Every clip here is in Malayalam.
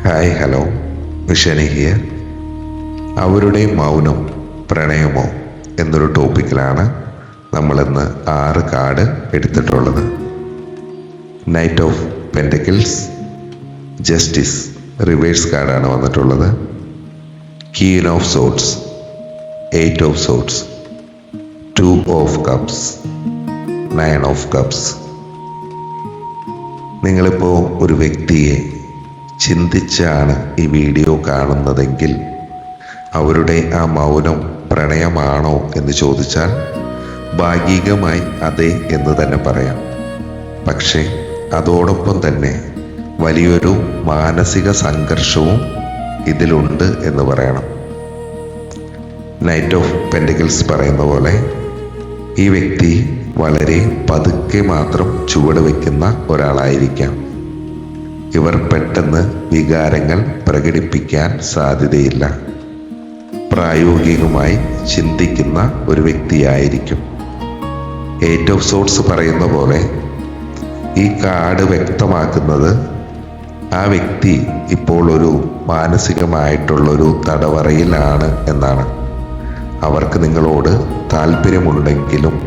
Hi hello, വിഷനി here. അവരുടെ മൗനം പ്രണയമോ എന്നൊരു ടോപ്പിക്കിലാണ് നമ്മളിന്ന് 6 കാർഡ് എടുത്തിട്ടുള്ളത്. Knight of pentacles, justice reverse കാർഡാണ് വന്നിട്ടുള്ളത്. Queen of swords, 8 of swords, 2 of cups, 9 of cups. നിങ്ങളിപ്പോൾ ഒരു വ്യക്തിയെ ചിന്തിച്ചാണ് ഈ വീഡിയോ കാണുന്നതെങ്കിൽ അവരുടെ ആ മൗനം പ്രണയമാണോ എന്ന് ചോദിച്ചാൽ ഭാഗികമായി അതെ എന്ന് തന്നെ പറയാം. പക്ഷേ അതോടൊപ്പം തന്നെ വലിയൊരു മാനസിക സംഘർഷവും ഇതിലുണ്ട് എന്ന് പറയണം. നൈറ്റ് ഓഫ് പെൻറ്റക്കിൾസ് പറയുന്ന പോലെ ഈ വ്യക്തി വളരെ പതുക്കെ മാത്രം ചുവട് വയ്ക്കുന്ന ഒരാളായിരിക്കാം. ഇവർ പെട്ടെന്ന് വികാരങ്ങൾ പ്രകടിപ്പിക്കാൻ സാധ്യതയില്ല. പ്രായോഗികമായി ചിന്തിക്കുന്ന ഒരു വ്യക്തിയായിരിക്കും. 8 ഓഫ് സോർഡ്സ് പറയുന്ന പോലെ ഈ കാർഡ് വ്യക്തമാക്കുന്നത് ആ വ്യക്തി ഇപ്പോൾ ഒരു മാനസികമായിട്ടുള്ളൊരു തടവറയിലാണ് എന്നാണ്. അവർക്ക് നിങ്ങളോട് താല്പര്യമുണ്ടെങ്കിലും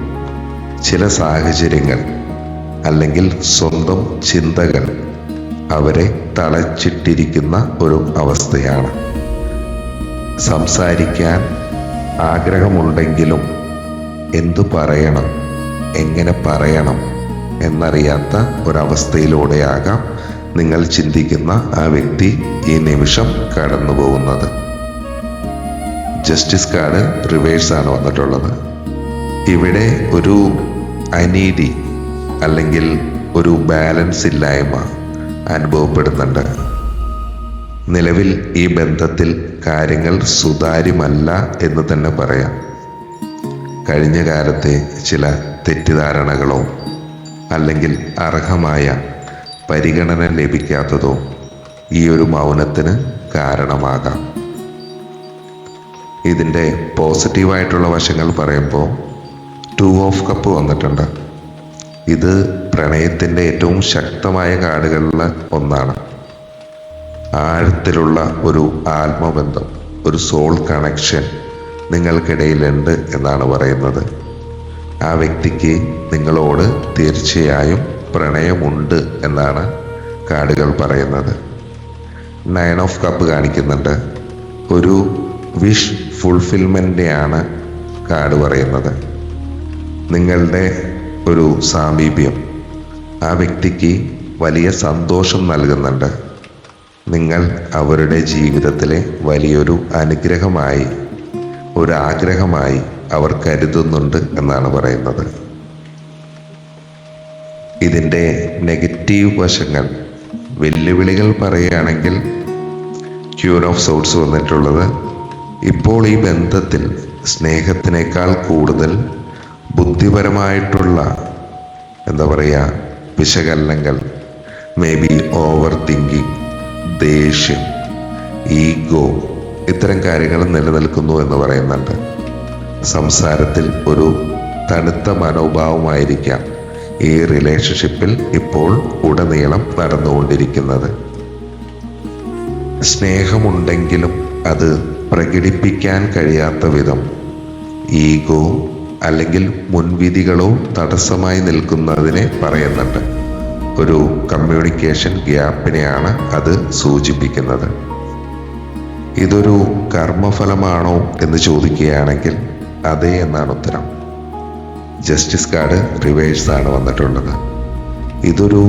ചില സാഹചര്യങ്ങൾ അല്ലെങ്കിൽ സ്വന്തം ചിന്തകൾ അവരെ തളച്ചിട്ടിരിക്കുന്ന ഒരു അവസ്ഥയാണ്. സംസാരിക്കാൻ ആഗ്രഹമുണ്ടെങ്കിലും എന്തു പറയണം, എങ്ങനെ പറയണം എന്നറിയാത്ത ഒരവസ്ഥയിലൂടെയാകാം നിങ്ങൾ ചിന്തിക്കുന്ന ആ വ്യക്തി ഈ നിമിഷം കടന്നു പോകുന്നത്. ജസ്റ്റിസ് കാർഡ് റിവേഴ്സാണ് വന്നിട്ടുള്ളത്. ഇവിടെ ഒരു അനീതി അല്ലെങ്കിൽ ഒരു ബാലൻസ് ഇല്ലായ്മ അനുഭവപ്പെടുന്നുണ്ട്. നിലവിൽ ഈ ബന്ധത്തിൽ കാര്യങ്ങൾ സുതാര്യമല്ല എന്ന് തന്നെ പറയാം. കഴിഞ്ഞ കാലത്തെ ചില തെറ്റിദ്ധാരണകളോ അല്ലെങ്കിൽ അർഹമായ പരിഗണന ലഭിക്കാത്തതോ ഈ ഒരു മൗനത്തിന് കാരണമാകാം. ഇതിൻ്റെ പോസിറ്റീവായിട്ടുള്ള വശങ്ങൾ പറയുമ്പോൾ 2 ഓഫ് കപ്പ് വന്നിട്ടുണ്ട്. ഇത് പ്രണയത്തിൻ്റെ ഏറ്റവും ശക്തമായ കാർഡുകളിൽ ഒന്നാണ്. ആഴത്തിലുള്ള ഒരു ആത്മബന്ധം, ഒരു സോൾ കണക്ഷൻ നിങ്ങൾക്കിടയിലുണ്ട് എന്നാണ് പറയുന്നത്. ആ വ്യക്തിക്ക് നിങ്ങളോട് തീർച്ചയായും പ്രണയമുണ്ട് എന്നാണ് കാർഡുകൾ പറയുന്നത്. 9 ഓഫ് കപ്പ് കാണിക്കുന്നുണ്ട്. ഒരു വിഷ് ഫുൾഫിൽമെൻ്റെയാണ് കാർഡ് പറയുന്നത്. നിങ്ങളുടെ ഒരു സാമീപ്യം ആ വ്യക്തിക്ക് വലിയ സന്തോഷം നൽകുന്നുണ്ട്. നിങ്ങൾ അവരുടെ ജീവിതത്തിലെ വലിയൊരു അനുഗ്രഹമായി, ഒരു ആഗ്രഹമായി അവർ കരുതുന്നുണ്ട് എന്നാണ് പറയുന്നത്. ഇതിൻ്റെ നെഗറ്റീവ് വശങ്ങൾ, വെല്ലുവിളികൾ പറയുകയാണെങ്കിൽ ക്വീൻ ഓഫ് സോർഡ്സ് വന്നിട്ടുള്ളത്. ഇപ്പോൾ ഈ ബന്ധത്തിൽ സ്നേഹത്തിനേക്കാൾ കൂടുതൽ ബുദ്ധിപരമായിട്ടുള്ള വിശകലനങ്ങൾ, മേ ബി ഓവർ തിങ്കിങ്, ദേഷ്യം, ഈഗോ, ഇത്തരം കാര്യങ്ങൾ നിലനിൽക്കുന്നു എന്ന് പറയുന്നുണ്ട്. സംസാരത്തിൽ ഒരു തണുത്ത മനോഭാവമായിരിക്കാം ഈ റിലേഷൻഷിപ്പിൽ ഇപ്പോൾ ഉടനീളം നടന്നുകൊണ്ടിരിക്കുന്നത്. സ്നേഹമുണ്ടെങ്കിലും അത് പ്രകടിപ്പിക്കാൻ കഴിയാത്ത വിധം ഈഗോ അല്ലെങ്കിൽ മുൻവിധികളോ തടസ്സമായി നിൽക്കുന്നതിനെ പറയുന്നുണ്ട്. ഒരു കമ്മ്യൂണിക്കേഷൻ ഗ്യാപ്പിനെയാണ് അത് സൂചിപ്പിക്കുന്നത്. ഇതൊരു കർമ്മഫലമാണോ എന്ന് ചോദിക്കുകയാണെങ്കിൽ അതെ എന്നാണ് ഉത്തരം. ജസ്റ്റിസ് കാർഡ് റിവേഴ്സാണ് വന്നിട്ടുള്ളത്. ഇതൊരു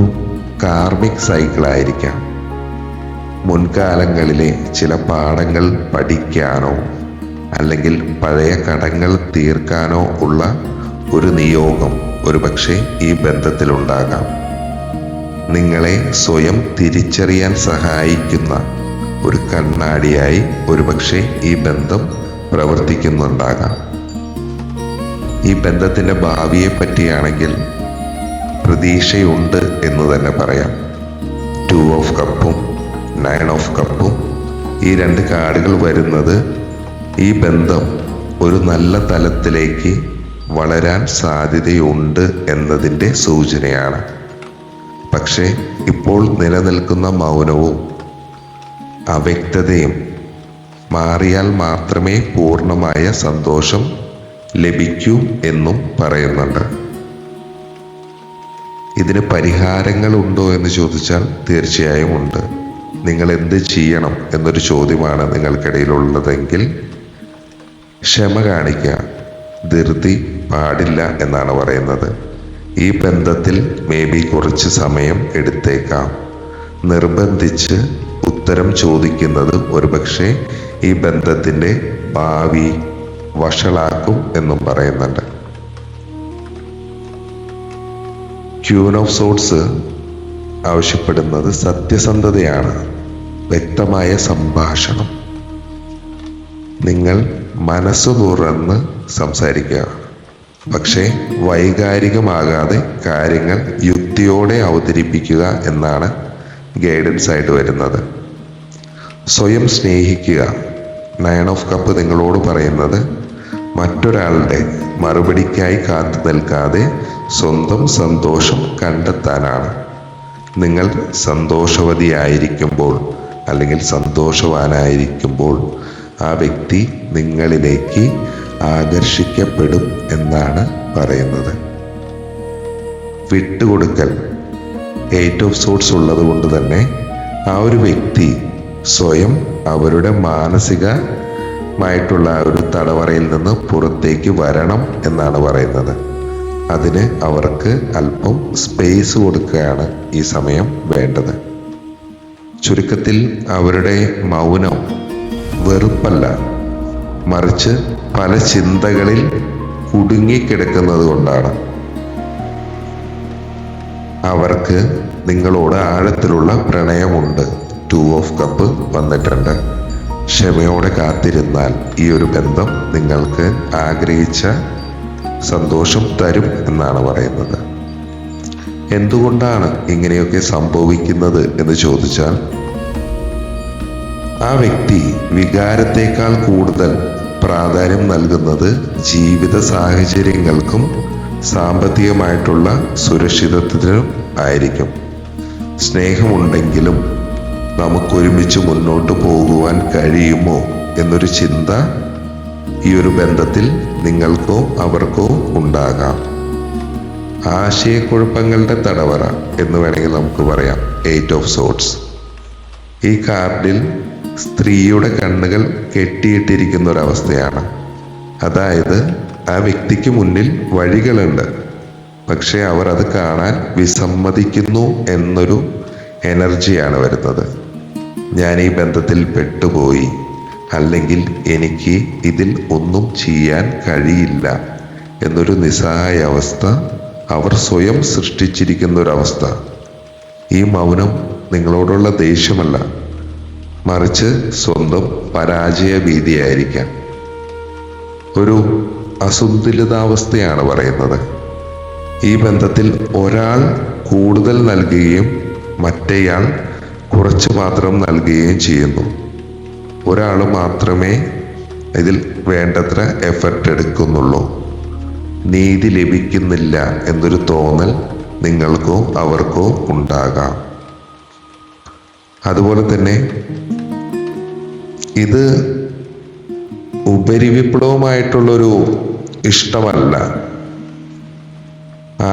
കാർമിക് സൈക്കിളായിരിക്കാം. മുൻകാലങ്ങളിലെ ചില പാഠങ്ങൾ പഠിക്കാനോ അല്ലെങ്കിൽ പഴയ കടങ്ങൾ തീർക്കാനോ ഉള്ള ഒരു നിയോഗം ഒരുപക്ഷെ ഈ ബന്ധത്തിലുണ്ടാകാം. നിങ്ങളെ സ്വയം തിരിച്ചറിയാൻ സഹായിക്കുന്ന ഒരു കണ്ണാടിയായി ഒരുപക്ഷെ ഈ ബന്ധം പ്രവർത്തിക്കുന്നുണ്ടാകാം. ഈ ബന്ധത്തിൻ്റെ ഭാവിയെ പറ്റിയാണെങ്കിൽ പ്രതീക്ഷയുണ്ട് എന്ന് തന്നെ പറയാം. 2 ഓഫ് കപ്പും 9 ഓഫ് കപ്പും ഈ 2 കാർഡുകൾ വരുന്നത് ഈ ബന്ധം ഒരു നല്ല തലത്തിലേക്ക് വളരാൻ സാധ്യതയുണ്ട് എന്നതിൻ്റെ സൂചനയാണ്. പക്ഷേ ഇപ്പോൾ നിലനിൽക്കുന്ന മൗനവും അവ്യക്തതയും മാറിയാൽ മാത്രമേ പൂർണ്ണമായ സന്തോഷം ലഭിക്കൂ എന്നും പറയുന്നുണ്ട്. ഇതിന് പരിഹാരങ്ങളുണ്ടോ എന്ന് ചോദിച്ചാൽ തീർച്ചയായും ഉണ്ട്. നിങ്ങൾ എന്ത് ചെയ്യണം എന്നൊരു ചോദ്യമാണ് നിങ്ങൾക്കിടയിലുള്ളതെങ്കിൽ ക്ഷമ കാണിക്കുക, ധൃതി പാടില്ല എന്നാണ് പറയുന്നത്. ഈ ബന്ധത്തിൽ കുറച്ച് സമയം എടുത്തേക്കാം. നിർബന്ധിച്ച് ഉത്തരം ചോദിക്കുന്നത് ഒരുപക്ഷെ ഈ ബന്ധത്തിൻ്റെ ഭാവി വഷളാക്കും എന്നും പറയുന്നുണ്ട്. ക്യൂൻ ഓഫ് സോർട്സ് ആവശ്യപ്പെടുന്നത് സത്യസന്ധതയാണ്, വ്യക്തമായ സംഭാഷണം. നിങ്ങൾ മനസ്സു തുറന്ന് സംസാരിക്കുക, പക്ഷേ വൈകാരികമാകാതെ കാര്യങ്ങൾ യുക്തിയോടെ അവതരിപ്പിക്കുക എന്നാണ് ഗൈഡൻസ് ആയിട്ട് വരുന്നത്. സ്വയം സ്നേഹിക്കുക. 9 ഓഫ് കപ്പ് നിങ്ങളോട് പറയുന്നത് മറ്റൊരാളുടെ മറുപടിക്കായി കാത്തു നിൽക്കാതെ സ്വന്തം സന്തോഷം കണ്ടെത്താനാണ്. നിങ്ങൾ സന്തോഷവതിയായിരിക്കുമ്പോൾ അല്ലെങ്കിൽ സന്തോഷവാനായിരിക്കുമ്പോൾ ആ വ്യക്തി നിങ്ങളിലേക്ക് ആകർഷിക്കപ്പെടും എന്നാണ് പറയുന്നത്. വിട്ടുകൊടുക്കൽ 8 ഓഫ് സോർട്സ് ഉള്ളത് കൊണ്ട് തന്നെ ആ ഒരു വ്യക്തി സ്വയം അവരുടെ മാനസികമായിട്ടുള്ള ആ ഒരു തടവറയിൽ നിന്ന് പുറത്തേക്ക് വരണം എന്നാണ് പറയുന്നത്. അതിന് അവർക്ക് അല്പം സ്പേസ് കൊടുക്കുകയാണ് ഈ സമയം വേണ്ടത്. ചുരുക്കത്തിൽ അവരുടെ മൗനം വെറുപ്പല്ല, മറിച്ച് പല ചിന്തകളിൽ കുടുങ്ങിക്കിടക്കുന്നത് കൊണ്ടാണ്. അവർക്ക് നിങ്ങളോട് ആഴത്തിലുള്ള പ്രണയമുണ്ട്. 2 ഓഫ് കപ്പ് വന്നിട്ടുണ്ട്. ക്ഷമയോടെ കാത്തിരുന്നാൽ ഈ ഒരു ബന്ധം നിങ്ങൾക്ക് ആഗ്രഹിച്ച സന്തോഷം തരും എന്നാണ് പറയുന്നത്. എന്തുകൊണ്ടാണ് ഇങ്ങനെയൊക്കെ സംഭവിക്കുന്നത് എന്ന് ചോദിച്ചാൽ, ആ വ്യക്തി വികാരത്തേക്കാൾ കൂടുതൽ പ്രാധാന്യം നൽകുന്നത് ജീവിത സാഹചര്യങ്ങൾക്കും സാമ്പത്തികമായിട്ടുള്ള സുരക്ഷിതത്വത്തിനും ആയിരിക്കും. സ്നേഹമുണ്ടെങ്കിലും നമുക്കൊരുമിച്ച് മുന്നോട്ട് പോകുവാൻ കഴിയുമോ എന്നൊരു ചിന്ത ഈ ഒരു ബന്ധത്തിൽ നിങ്ങൾക്കോ അവർക്കോ ഉണ്ടാകാം. ആശയക്കുഴപ്പങ്ങളുടെ തടവറ എന്ന് വേണമെങ്കിൽ നമുക്ക് പറയാം 8 ഓഫ് സോർട്സ്. ഈ കാർഡിൽ സ്ത്രീയുടെ കണ്ണുകൾ കെട്ടിയിട്ടിരിക്കുന്ന ഒരവസ്ഥയാണ്. അതായത് ആ വ്യക്തിക്ക് മുന്നിൽ വഴികളുണ്ട്, പക്ഷെ അവർ അത് കാണാൻ വിസമ്മതിക്കുന്നു എന്നൊരു എനർജിയാണ് വരുന്നത്. ഞാൻ ഈ ബന്ധത്തിൽ പെട്ടുപോയി, അല്ലെങ്കിൽ എനിക്ക് ഇതിൽ ഒന്നും ചെയ്യാൻ കഴിയില്ല എന്നൊരു നിസ്സഹായ അവസ്ഥ അവർ സ്വയം സൃഷ്ടിച്ചിരിക്കുന്ന ഒരവസ്ഥ. ഈ മൗനം നിങ്ങളോടുള്ള ദേഷ്യമല്ല, മറിച്ച് സ്വന്തം പരാജയ ഭീതിയായിരിക്കാം. ഒരു അസന്തുലിതാവസ്ഥയാണ് പറയുന്നത്. ഈ ബന്ധത്തിൽ ഒരാൾ കൂടുതൽ നൽകുകയും മറ്റേയാൾ കുറച്ച് മാത്രം നൽകുകയും ചെയ്യുന്നു. ഒരാൾ മാത്രമേ ഇതിൽ വേണ്ടത്ര എഫർട്ട് എടുക്കുന്നുള്ളൂ. നീതി ലഭിക്കുന്നില്ല എന്നൊരു തോന്നൽ നിങ്ങൾക്കോ അവർക്കോ ഉണ്ടാകാം. അതുപോലെ തന്നെ ഇത് ഉപരിവിപ്ലവമായിട്ടുള്ളൊരു ഇഷ്ടമല്ല.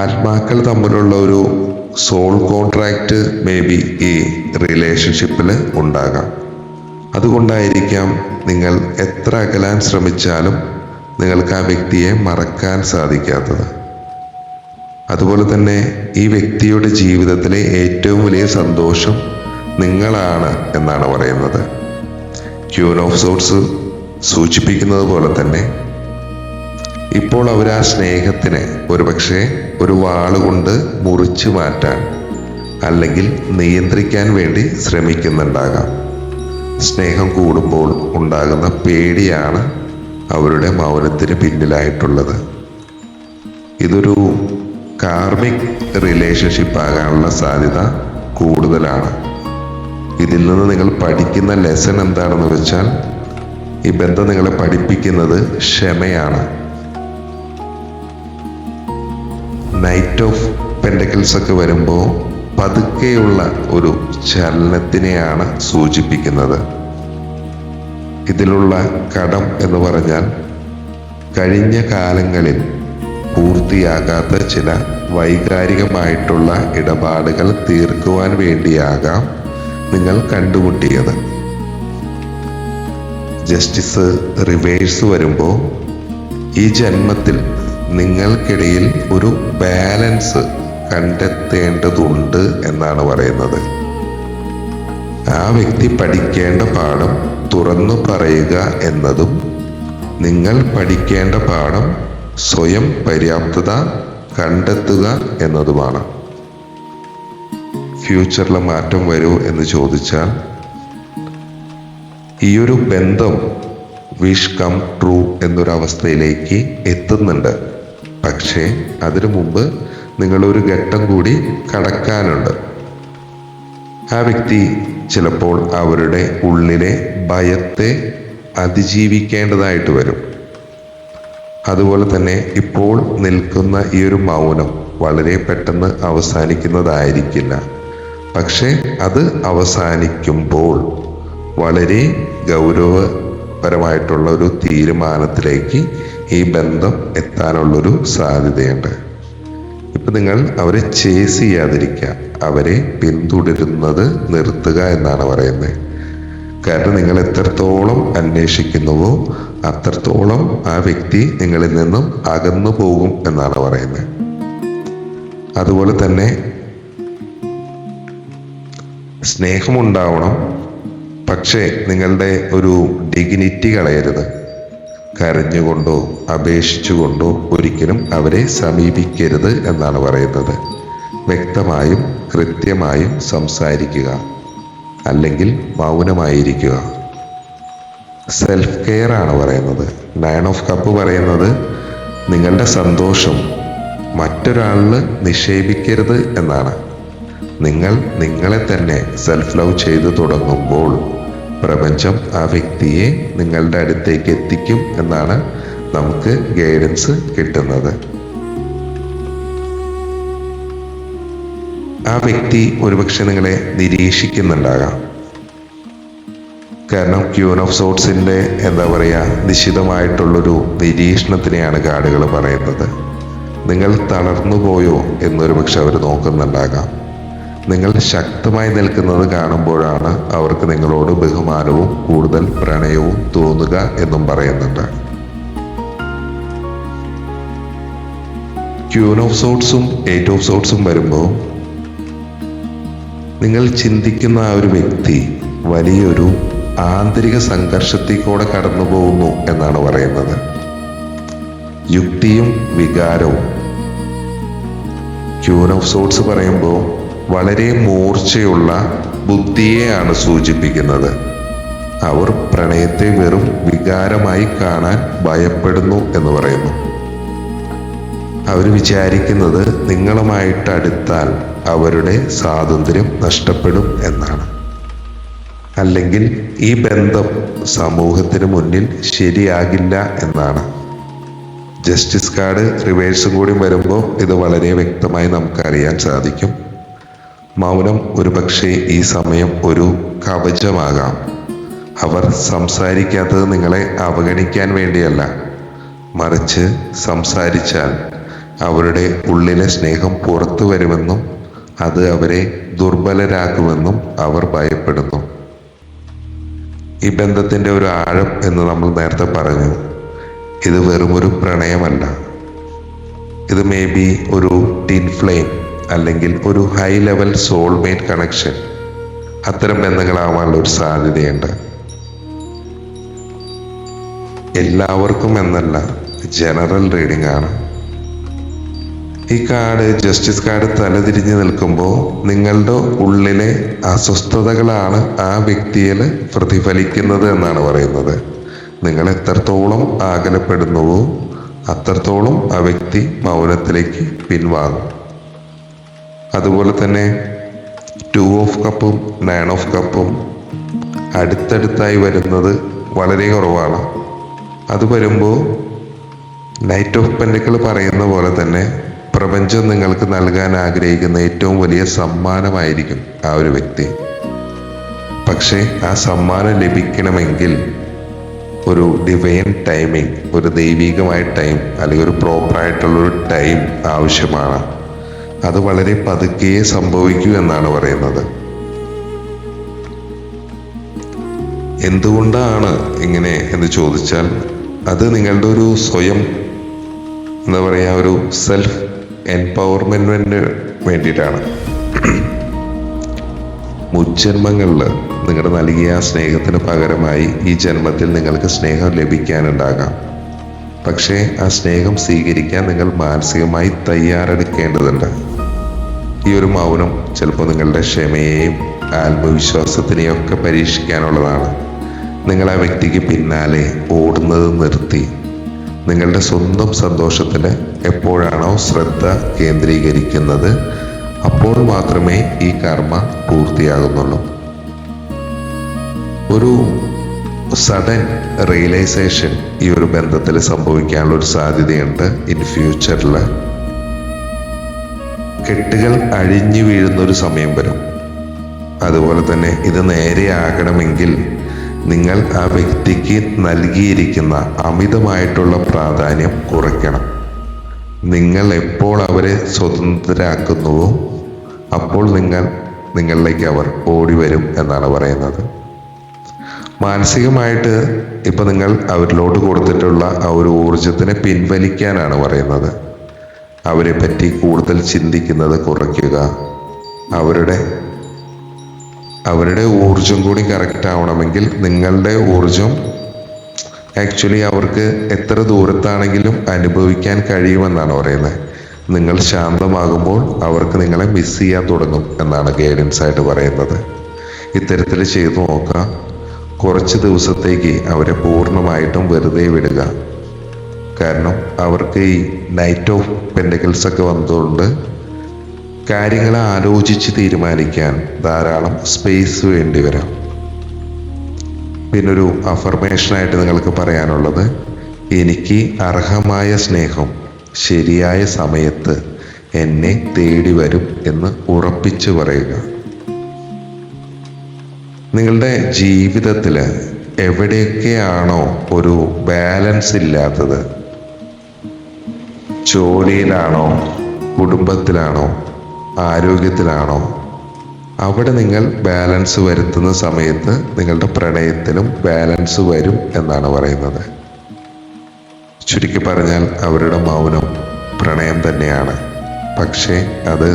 ആത്മാക്കൾ തമ്മിലുള്ള ഒരു സോൾ കോൺട്രാക്റ്റ് ഈ റിലേഷൻഷിപ്പിൽ ഉണ്ടാകാം. അതുകൊണ്ടായിരിക്കാം നിങ്ങൾ എത്ര അകലാൻ ശ്രമിച്ചാലും നിങ്ങൾക്ക് ആ വ്യക്തിയെ മറക്കാൻ സാധിക്കാത്തത്. അതുപോലെ തന്നെ ഈ വ്യക്തിയുടെ ജീവിതത്തിലെ ഏറ്റവും വലിയ സന്തോഷം നിങ്ങളാണ് എന്നാണ് പറയുന്നത്. ക്യൂൻ ഓഫ് സോർട്സ് സൂചിപ്പിക്കുന്നത് പോലെ തന്നെ ഇപ്പോൾ അവർ ആ സ്നേഹത്തിനെ ഒരുപക്ഷെ ഒരു വാളുകൊണ്ട് മുറിച്ചു മാറ്റാൻ അല്ലെങ്കിൽ നിയന്ത്രിക്കാൻ വേണ്ടി ശ്രമിക്കുന്നുണ്ടാകാം. സ്നേഹം കൂടുമ്പോൾ ഉണ്ടാകുന്ന പേടിയാണ് അവരുടെ മൗനത്തിന് പിന്നിലായിട്ടുള്ളത്. ഇതൊരു കാർമിക് റിലേഷൻഷിപ്പ് ആകാനുള്ള സാധ്യത കൂടുതലാണ്. ഇതിൽ നിന്ന് നിങ്ങൾ പഠിക്കുന്ന ലെസൺ എന്താണെന്ന് വെച്ചാൽ, ഈ ബന്ധം നിങ്ങളെ പഠിപ്പിക്കുന്നത് ക്ഷമയാണ്. നൈറ്റ് ഓഫ് പെൻഡക്കിൾസ് ഒക്കെ വരുമ്പോൾ പതുക്കെയുള്ള ഒരു ചലനത്തിനെയാണ് സൂചിപ്പിക്കുന്നത്. ഇതിലുള്ള കടം എന്ന് പറഞ്ഞാൽ കഴിഞ്ഞ കാലങ്ങളിൽ പൂർത്തിയാകാത്ത ചില വൈകാരികമായിട്ടുള്ള ഇടപാടുകൾ തീർക്കുവാൻ വേണ്ടിയാകാം നിങ്ങൾ കണ്ടുമുട്ടിയത്. ജസ്റ്റിസ് റിവേഴ്സ് വരുമ്പോൾ ഈ ജന്മത്തിൽ നിങ്ങൾക്കിടയിൽ ഒരു ബാലൻസ് കണ്ടെത്തേണ്ടതുണ്ട് എന്നാണ് പറയുന്നത്. ആ വ്യക്തി പഠിക്കേണ്ട പാഠം തുറന്നു പറയുക എന്നതും നിങ്ങൾ പഠിക്കേണ്ട പാഠം സ്വയം പര്യാപ്തത കണ്ടെത്തുക എന്നതുമാണ്. ഫ്യൂച്ചറിൽ മാറ്റം വരൂ എന്ന് ചോദിച്ചാൽ ഈയൊരു ബന്ധം വിഷ് കം ട്രൂ എന്നൊരവസ്ഥയിലേക്ക് എത്തുന്നുണ്ട്. പക്ഷേ അതിനു മുമ്പ് നിങ്ങളൊരു ഘട്ടം കൂടി കടക്കാനുണ്ട്. ആ വ്യക്തി ചിലപ്പോൾ അവരുടെ ഉള്ളിലെ ഭയത്തെ അതിജീവിക്കേണ്ടതായിട്ട് വരും. അതുപോലെ തന്നെ ഇപ്പോൾ നിൽക്കുന്ന ഈ ഒരു മൗനം വളരെ പെട്ടെന്ന് അവസാനിക്കുന്നതായിരിക്കില്ല. പക്ഷെ അത് അവസാനിക്കുമ്പോൾ വളരെ ഗൗരവപരമായിട്ടുള്ള ഒരു തീരുമാനത്തിലേക്ക് ഈ ബന്ധം എത്താനുള്ളൊരു സാധ്യതയുണ്ട്. ഇപ്പം നിങ്ങൾ അവരെ ചേസ് ചെയ്യാതിരിക്കുക, അവരെ പിന്തുടരുന്നത് നിർത്തുക എന്നാണ് പറയുന്നത്. കാരണം നിങ്ങൾ എത്രത്തോളം അന്വേഷിക്കുന്നുവോ അത്രത്തോളം ആ വ്യക്തി നിങ്ങളിൽ നിന്നും അകന്നു പോകും എന്നാണ് പറയുന്നത്. അതുപോലെ തന്നെ സ്നേഹമുണ്ടാവണം, പക്ഷേ നിങ്ങളുടെ ഒരു ഡിഗ്നിറ്റി കളയരുത്. കരഞ്ഞുകൊണ്ടോ അപേക്ഷിച്ചുകൊണ്ടോ ഒരിക്കലും അവരെ സമീപിക്കരുത് എന്നാണ് പറയുന്നത്. വ്യക്തമായും കൃത്യമായും സംസാരിക്കുക, അല്ലെങ്കിൽ മൗനമായിരിക്കുക. സെൽഫ് കെയർ ആണ് പറയുന്നത്. 9 ഓഫ് കപ്പ് പറയുന്നത് നിങ്ങളുടെ സന്തോഷം മറ്റൊരാളിൽ നിക്ഷേപിക്കരുത് എന്നാണ്. നിങ്ങൾ നിങ്ങളെ തന്നെ സെൽഫ് ലവ് ചെയ്തു തുടങ്ങുമ്പോൾ പ്രപഞ്ചം ആ വ്യക്തിയെ നിങ്ങളുടെ അടുത്തേക്ക് എത്തിക്കും എന്നാണ് നമുക്ക് ഗൈഡൻസ് കിട്ടുന്നത്. ആ വ്യക്തി ഒരുപക്ഷെ നിങ്ങളെ നിരീക്ഷിക്കുന്നുണ്ടാകാം. കാരണം ക്യൂൻ ഓഫ് സോർട്സിൻ്റെ നിശ്ചിതമായിട്ടുള്ളൊരു നിരീക്ഷണത്തിനെയാണ് കാർഡുകൾ പറയുന്നത്. നിങ്ങൾ തളർന്നു പോയോ എന്നൊരു പക്ഷെ അവർ നോക്കുന്നുണ്ടാകാം. നിങ്ങൾ ശക്തമായി നിൽക്കുന്നത് കാണുമ്പോഴാണ് അവർക്ക് നിങ്ങളോട് ബഹുമാനവും കൂടുതൽ പ്രണയവും തോന്നുക എന്നും പറയുന്നുണ്ട്. ക്യൂൻ ഓഫ് സോർട്സും 8 ഓഫ് സോർട്സും വരുമ്പോൾ നിങ്ങൾ ചിന്തിക്കുന്ന ആ ഒരു വ്യക്തി വലിയൊരു ആന്തരിക സംഘർഷത്തിലൂടെ കടന്നു പോകുന്നു എന്നാണ് പറയുന്നത്. യുക്തിയും വികാരവും. ക്യൂൻ ഓഫ് സോർട്സ് പറയുമ്പോൾ വളരെ മൂർച്ചയുള്ള ബുദ്ധിയെയാണ് സൂചിപ്പിക്കുന്നത്. അവർ പ്രണയത്തെ വെറും വികാരമായി കാണാൻ ഭയപ്പെടുന്നു എന്ന് പറയുന്നു. അവർ വിചാരിക്കുന്നത് നിങ്ങളുമായിട്ട് അടുത്താൽ അവരുടെ സ്വാതന്ത്ര്യം നഷ്ടപ്പെടും എന്നാണ്. അല്ലെങ്കിൽ ഈ ബന്ധം സമൂഹത്തിന് മുന്നിൽ ശരിയാകില്ല എന്നാണ്. ജസ്റ്റിസ് കാർഡ് റിവേഴ്സും കൂടി വരുമ്പോൾ ഇത് വളരെ വ്യക്തമായി നമുക്കറിയാൻ സാധിക്കും. മൗനം ഒരുപക്ഷെ ഈ സമയം ഒരു കവചമാകാം. അവർ സംസാരിക്കാത്തത് നിങ്ങളെ അവഗണിക്കാൻ വേണ്ടിയല്ല, മറിച്ച് സംസാരിച്ചാൽ അവരുടെ ഉള്ളിലെ സ്നേഹം പുറത്തു വരുമെന്നും അത് അവരെ ദുർബലരാക്കുമെന്നും അവർ ഭയപ്പെടുന്നു. ഈ ബന്ധത്തിൻ്റെ ഒരു ആഴം എന്ന് നമ്മൾ നേരത്തെ പറഞ്ഞു. ഇത് വെറുമൊരു പ്രണയമല്ല. ഇത് മേ ബി ഒരു ടിൻ ഫ്ലെയിം അല്ലെങ്കിൽ ഒരു ഹൈ ലെവൽ സോൾമേറ്റ് കണക്ഷൻ. അത്തരം ബന്ധങ്ങളാവാനുള്ള ഒരു സാധ്യതയുണ്ട്. എല്ലാവർക്കും എന്നല്ല, ജനറൽ റീഡിംഗ് ആണ്. ഈ കാർഡ് ജസ്റ്റിസ് കാർഡ് തലതിരിഞ്ഞ് നിൽക്കുമ്പോൾ നിങ്ങളുടെ ഉള്ളിലെ അസ്വസ്ഥതകളാണ് ആ വ്യക്തിയിൽ പ്രതിഫലിക്കുന്നത് എന്നാണ് പറയുന്നത്. നിങ്ങൾ എത്രത്തോളം ആകലപ്പെടുന്നുവോ അത്രത്തോളം ആ വ്യക്തി മൗനത്തിലേക്ക് പിൻവാങ്ങും. അതുപോലെ തന്നെ 2 ഓഫ് കപ്പും 9 ഓഫ് കപ്പും അടുത്തടുത്തായി വരുന്നത് വളരെ കുറവാണ്. അത് വരുമ്പോൾ നൈറ്റ് ഓഫ് പെൻഡക്കിൾ പറയുന്ന പോലെ തന്നെ പ്രപഞ്ചം നിങ്ങൾക്ക് നൽകാൻ ആഗ്രഹിക്കുന്ന ഏറ്റവും വലിയ സമ്മാനമായിരിക്കും ആ ഒരു വ്യക്തി. പക്ഷേ ആ സമ്മാനം ലഭിക്കണമെങ്കിൽ ഒരു ഡിവൈൻ ടൈമിങ്, ഒരു ദൈവികമായ ടൈം അല്ലെങ്കിൽ ഒരു പ്രോപ്പറായിട്ടുള്ളൊരു ടൈം ആവശ്യമാണ്. അത് വളരെ പതുക്കെ സംഭവിക്കൂ എന്നാണ് പറയുന്നത്. എന്തുകൊണ്ടാണ് ഇങ്ങനെ എന്ന് ചോദിച്ചാൽ, അത് നിങ്ങളുടെ ഒരു സ്വയം എന്താ പറയുക, ഒരു സെൽഫ് എംപവർമെന്റിന് വേണ്ടിയിട്ടാണ്. മുജ്ജന്മങ്ങളിൽ നിങ്ങൾ നൽകിയ ആ സ്നേഹത്തിന് പകരമായി ഈ ജന്മത്തിൽ നിങ്ങൾക്ക് സ്നേഹം ലഭിക്കാനുണ്ടാകാം. പക്ഷേ ആ സ്നേഹം സ്വീകരിക്കാൻ നിങ്ങൾ മാനസികമായി തയ്യാറെടുക്കേണ്ടതുണ്ട്. ഈ ഒരു മൗനം ചിലപ്പോൾ നിങ്ങളുടെ ക്ഷമയെയും ആത്മവിശ്വാസത്തിനെയും ഒക്കെ പരീക്ഷിക്കാനുള്ളതാണ്. നിങ്ങൾ ആ വ്യക്തിക്ക് പിന്നാലെ ഓടുന്നത് നിർത്തി നിങ്ങളുടെ സ്വന്തം സന്തോഷത്തിന് എപ്പോഴാണോ ശ്രദ്ധ കേന്ദ്രീകരിക്കുന്നത്, അപ്പോൾ മാത്രമേ ഈ കർമ്മ പൂർത്തിയാകുന്നുള്ളൂ. ഒരു സഡൻ റിയലൈസേഷൻ ഈ ഒരു ബന്ധത്തിൽ സംഭവിക്കാനുള്ള ഒരു സാധ്യതയുണ്ട് ഇൻ ഫ്യൂച്ചറിൽ. കെട്ടുകൾ അഴിഞ്ഞു വീഴുന്ന ഒരു സമയം വരും. അതുപോലെ തന്നെ ഇത് നേരെയാകണമെങ്കിൽ നിങ്ങൾ ആ വ്യക്തിക്ക് നൽകിയിരിക്കുന്ന അമിതമായിട്ടുള്ള പ്രാധാന്യം കുറയ്ക്കണം. നിങ്ങൾ എപ്പോൾ അവരെ സ്വതന്ത്രരാക്കുന്നുവോ അപ്പോൾ നിങ്ങളിലേക്ക് അവർ ഓടി വരും എന്നാണ് പറയുന്നത്. മാനസികമായിട്ട് ഇപ്പം നിങ്ങൾ അവരിലോട്ട് കൊടുത്തിട്ടുള്ള ആ ഒരു ഊർജത്തിനെ പിൻവലിക്കാനാണ് പറയുന്നത്. അവരെ പറ്റി കൂടുതൽ ചിന്തിക്കുന്നത് കുറയ്ക്കുക. അവരുടെ ഊർജം കൂടി കറക്റ്റ് ആവണമെങ്കിൽ നിങ്ങളുടെ ഊർജം ആക്ച്വലി അവർക്ക് എത്ര ദൂരത്താണെങ്കിലും അനുഭവിക്കാൻ കഴിയുമെന്നാണ് പറയുന്നത്. നിങ്ങൾ ശാന്തമാകുമ്പോൾ അവർക്ക് നിങ്ങളെ മിസ് ചെയ്യാൻ തുടങ്ങും എന്നാണ് ഗൈഡൻസ് ആയിട്ട് പറയുന്നത്. ഇത്തരത്തിൽ ചെയ്തു നോക്കുക. കുറച്ച് ദിവസത്തേക്ക് അവരെ പൂർണ്ണമായിട്ടും വെറുതെ വിടുക. കാരണം അവർക്ക് ഈ നൈറ്റ് ഓഫ് പെൻഡക്കിൾസ് ഒക്കെ വന്നതുകൊണ്ട് കാര്യങ്ങളെ ആലോചിച്ച് തീരുമാനിക്കാൻ ധാരാളം സ്പേസ് വേണ്ടി വരാം. പിന്നൊരു അഫർമേഷനായിട്ട് നിങ്ങൾക്ക് പറയാനുള്ളത്, എനിക്ക് അർഹമായ സ്നേഹം ശരിയായ സമയത്ത് എന്നെ തേടി വരും എന്ന് ഉറപ്പിച്ചു പറയുക. നിങ്ങളുടെ ജീവിതത്തിൽ എവിടെയൊക്കെയാണോ ഒരു ബാലൻസ് ഇല്ലാത്തത്, ജോലിയിലാണോ, കുടുംബത്തിലാണോ, ആരോഗ്യത്തിലാണോ, അവിടെ നിങ്ങൾ ബാലൻസ് വരുത്തുന്ന സമയത്ത് നിങ്ങളുടെ പ്രണയത്തിലും ബാലൻസ് വരും എന്നാണ് പറയുന്നത്. ചുരുക്കി പറഞ്ഞാൽ അവരുടെ മൗനം പ്രണയം തന്നെയാണ്. പക്ഷേ അത്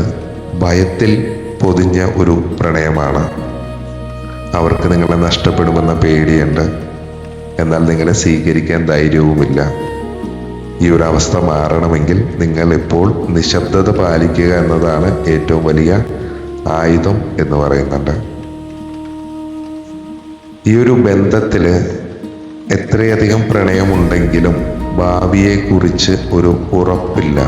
ഭയത്തിൽ പൊതിഞ്ഞ ഒരു പ്രണയമാണ്. അവർക്ക് നിങ്ങളെ നഷ്ടപ്പെടുമെന്ന പേടിയുണ്ട്. എന്നാൽ നിങ്ങളെ സ്വീകരിക്കാൻ ധൈര്യവുമില്ല. ഈ ഒരു അവസ്ഥ മാറണമെങ്കിൽ നിങ്ങൾ ഇപ്പോൾ നിശബ്ദത പാലിക്കുക എന്നതാണ് ഏറ്റവും വലിയ ആയുധം എന്ന് പറയുന്നുണ്ട്. ഈ ഒരു ബന്ധത്തിൽ എത്രയധികം പ്രണയമുണ്ടെങ്കിലും ഭാവിയെക്കുറിച്ച് ഒരു ഉറപ്പില്ല.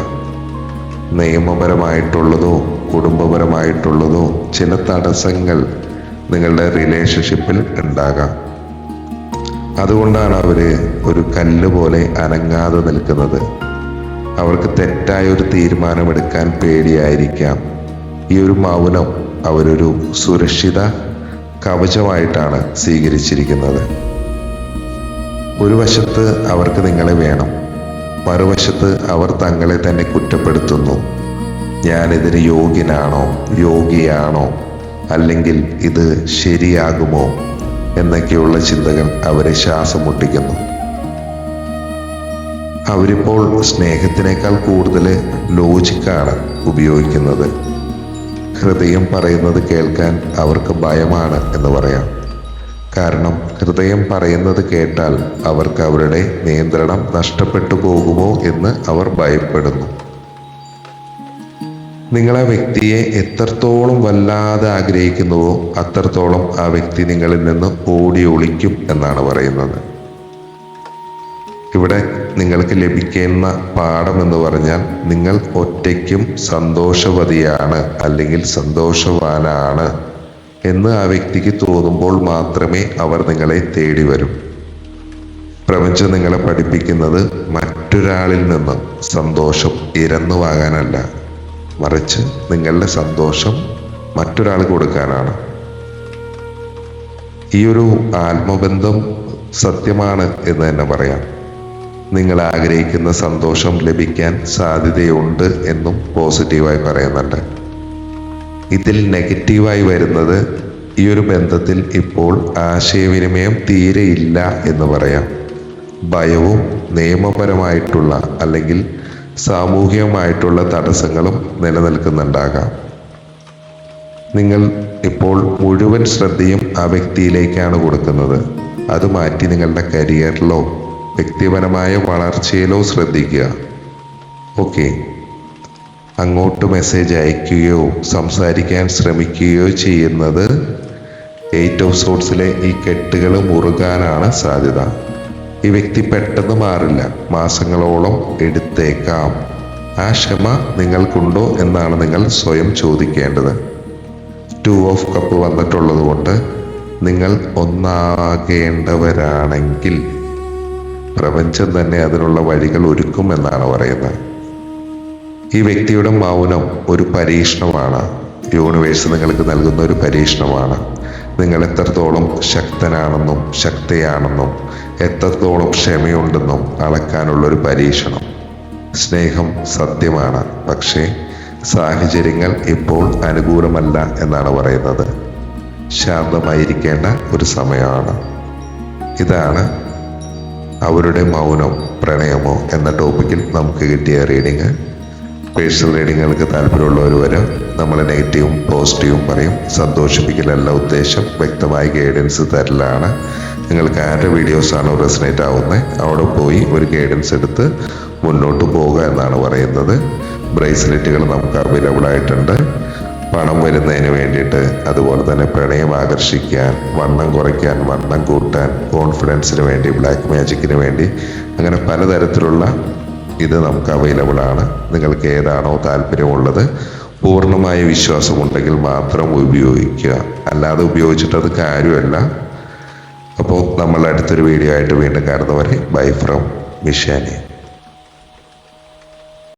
നിയമപരമായിട്ടുള്ളതോ കുടുംബപരമായിട്ടുള്ളതോ ചില തടസ്സങ്ങൾ നിങ്ങളുടെ റിലേഷൻഷിപ്പിൽ ഉണ്ടാകാം. അതുകൊണ്ടാണ് അവർ ഒരു കല്ല് പോലെ അനങ്ങാതെ നിൽക്കുന്നത്. അവർക്ക് തെറ്റായ ഒരു തീരുമാനമെടുക്കാൻ പേടിയായിരിക്കാം. ഈ ഒരു മൗനം അവരൊരു സുരക്ഷിത കവചമായിട്ടാണ് സ്വീകരിച്ചിരിക്കുന്നത്. ഒരു വശത്ത് അവർക്ക് നിങ്ങളെ വേണം, മറുവശത്ത് അവർ തങ്ങളെ തന്നെ കുറ്റപ്പെടുത്തുന്നു. ഞാനിതിന് യോഗ്യനാണോ, യോഗ്യയാണോ, അല്ലെങ്കിൽ ഇത് ശരിയാകുമോ എന്നൊക്കെയുള്ള ചിന്തകൾ അവരെ ശ്വാസം മുട്ടിക്കുന്നു. അവരിപ്പോൾ സ്നേഹത്തിനേക്കാൾ കൂടുതൽ ലോജിക്കാണ് ഉപയോഗിക്കുന്നത്. ഹൃദയം പറയുന്നത് കേൾക്കാൻ അവർക്ക് ഭയമാണ് എന്ന് പറയാം. കാരണം ഹൃദയം പറയുന്നത് കേട്ടാൽ അവർക്ക് അവരുടെ നിയന്ത്രണം നഷ്ടപ്പെട്ടു പോകുമോ എന്ന് അവർ ഭയപ്പെടുന്നു. നിങ്ങൾ ആ വ്യക്തിയെ എത്രത്തോളം വല്ലാതെ ആഗ്രഹിക്കുന്നുവോ അത്രത്തോളം ആ വ്യക്തി നിങ്ങളിൽ നിന്ന് ഓടി ഒളിക്കും എന്നാണ് പറയുന്നത്. ഇവിടെ നിങ്ങൾക്ക് ലഭിക്കുന്ന പാഠം എന്ന് പറഞ്ഞാൽ, നിങ്ങൾ ഒറ്റയ്ക്കും സന്തോഷവതിയാണ് അല്ലെങ്കിൽ സന്തോഷവാനാണ് എന്ന് ആ വ്യക്തിക്ക് തോന്നുമ്പോൾ മാത്രമേ അവർ നിങ്ങളെ തേടി വരും. പ്രപഞ്ചം നിങ്ങളെ പഠിപ്പിക്കുന്നത് മറ്റൊരാളിൽ നിന്നും സന്തോഷം ഇരന്നു വാങ്ങാനല്ല, മറിച്ച് നിങ്ങളുടെ സന്തോഷം മറ്റൊരാൾക്ക് കൊടുക്കാനാണ്. ഈ ഒരു ആത്മബന്ധം സത്യമാണ് എന്ന് തന്നെ പറയാം. നിങ്ങൾ ആഗ്രഹിക്കുന്ന സന്തോഷം ലഭിക്കാൻ സാധ്യതയുണ്ട് എന്നും പോസിറ്റീവായി പറയുന്നുണ്ട്. ഇതിൽ നെഗറ്റീവായി വരുന്നത് ഈ ഒരു ബന്ധത്തിൽ ഇപ്പോൾ ആശയവിനിമയം തീരെ ഇല്ല എന്ന് പറയാം. ഭയവും നിയമപരമായിട്ടുള്ള അല്ലെങ്കിൽ സാമൂഹികമായിട്ടുള്ള തടസ്സങ്ങളും നിലനിൽക്കുന്നുണ്ടാകാം. നിങ്ങൾ ഇപ്പോൾ മുഴുവൻ ശ്രദ്ധയും ആ വ്യക്തിയിലേക്കാണ് കൊടുക്കുന്നത്. അത് മാറ്റി നിങ്ങളുടെ കരിയറിലോ വ്യക്തിപരമായ വളർച്ചയിലോ ശ്രദ്ധിക്കുക. ഓക്കെ, അങ്ങോട്ട് മെസ്സേജ് അയക്കുകയോ സംസാരിക്കാൻ ശ്രമിക്കുകയോ ചെയ്യുന്നത് 8 ഓഫ് സോർട്സിലെ ഈ കെട്ടുകൾ മുറുകാനാണ് സാധ്യത. ഈ വ്യക്തി പെട്ടെന്ന് മാറില്ല, മാസങ്ങളോളം എടുത്തേക്കാം. ആ ക്ഷമ നിങ്ങൾക്കുണ്ടോ എന്നാണ് നിങ്ങൾ സ്വയം ചോദിക്കേണ്ടത്. 2 ഓഫ് കപ്പ് വന്നിട്ടുള്ളത് കൊണ്ട് നിങ്ങൾ ഒന്നാകേണ്ടവരാണെങ്കിൽ പ്രപഞ്ചം തന്നെ അതിനുള്ള വഴികൾ ഒരുക്കും എന്നാണ് പറയുന്നത്. ഈ വ്യക്തിയുടെ മൗനം ഒരു പരീക്ഷണമാണ്. യൂണിവേഴ്സ് നിങ്ങൾക്ക് നൽകുന്ന ഒരു പരീക്ഷണമാണ്. നിങ്ങൾ എത്രത്തോളം ശക്തനാണെന്നും ശക്തിയാണെന്നും എത്രത്തോളം ക്ഷമയുണ്ടെന്നും അളക്കാനുള്ളൊരു പരീക്ഷണം. സ്നേഹം സത്യമാണ്, പക്ഷേ സാഹചര്യങ്ങൾ ഇപ്പോൾ അനുകൂലമല്ല എന്നാണ് പറയുന്നത്. ശാന്തമായിരിക്കേണ്ട ഒരു സമയമാണ്. ഇതാണ് അവരുടെ മൗനം പ്രണയമോ എന്ന ടോപ്പിക്കിൽ നമുക്ക് കിട്ടിയ റീഡിങ്. പേഴ്സണൽ റീഡിങ്ങുകൾക്ക് താല്പര്യമുള്ളവർ വരെ നമ്മൾ നെഗറ്റീവും പോസിറ്റീവും പറയും. സന്തോഷിപ്പിക്കലല്ല ഉദ്ദേശം, വ്യക്തമായ ഗൈഡൻസ് തരലാണ്. നിങ്ങൾക്ക് ആരുടെ വീഡിയോസാണോ റെസനേറ്റ് ആവുന്നത് അവിടെ പോയി ഒരു ഗൈഡൻസ് എടുത്ത് മുന്നോട്ട് പോകുക എന്നാണ് പറയുന്നത്. ബ്രേസ്ലെറ്റുകൾ നമുക്ക് അവൈലബിൾ ആയിട്ടുണ്ട്. പണം വരുന്നതിന് വേണ്ടിയിട്ട്, അതുപോലെ തന്നെ പ്രണയം ആകർഷിക്കാൻ, വണ്ണം കുറയ്ക്കാൻ, വണ്ണം കൂട്ടാൻ, കോൺഫിഡൻസിന് വേണ്ടി, ബ്ലാക്ക് മാജിക്കിന് വേണ്ടി, അങ്ങനെ പലതരത്തിലുള്ള ഇത് നമുക്ക് അവൈലബിൾ ആണ്. നിങ്ങൾക്ക് ഏതാണോ താല്പര്യമുള്ളത് പൂർണ്ണമായ വിശ്വാസമുണ്ടെങ്കിൽ മാത്രം ഉപയോഗിക്കുക, അല്ലാതെ ഉപയോഗിച്ചിട്ട് അത് കാര്യമല്ല. അപ്പോൾ നമ്മൾ അടുത്തൊരു വീഡിയോ ആയിട്ട് വീണ്ടും കാണുന്നവരെ ബൈ ഫ്രം മിഷാനി.